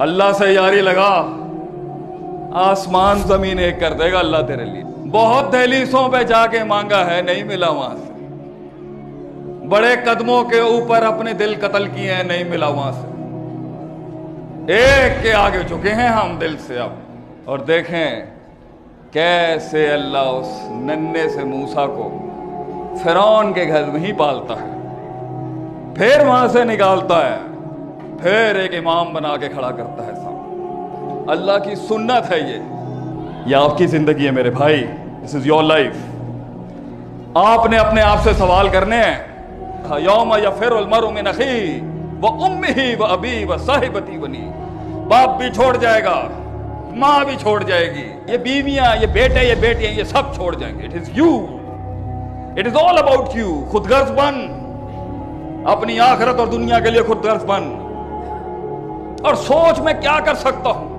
اللہ سے یاری لگا، آسمان زمین ایک کر دے گا اللہ تیرے لیے۔ بہت دہلیزوں پہ جا کے مانگا ہے، نہیں ملا وہاں سے۔ بڑے قدموں کے اوپر اپنے دل قتل کیے ہیں، نہیں ملا وہاں سے۔ ایک کے آگے جھکے ہیں ہم دل سے اب، اور دیکھیں کیسے اللہ اس ننھے سے موسیٰ کو فرعون کے گھر میں ہی پالتا ہے، پھر وہاں سے نکالتا ہے، پھر ایک امام بنا کے کھڑا کرتا ہے سامنے۔ اللہ کی سنت ہے یہ آپ کی زندگی ہے میرے بھائی، this is your life۔ آپ نے اپنے آپ سے سوال کرنے ہیں، یوم یفر المرء من اخیہ وامہ وابیہ وصاحبتہ بنیہ۔ باپ بھی چھوڑ جائے گا، ماں بھی چھوڑ جائے گی، یہ بیویاں، یہ بیٹے، یہ بیٹیاں، یہ سب چھوڑ جائیں گے۔ It is you, it is all about you۔ خود غرض بن، اپنی آخرت اور دنیا کے لیے خود غرض بن، اور سوچ میں کیا کر سکتا ہوں۔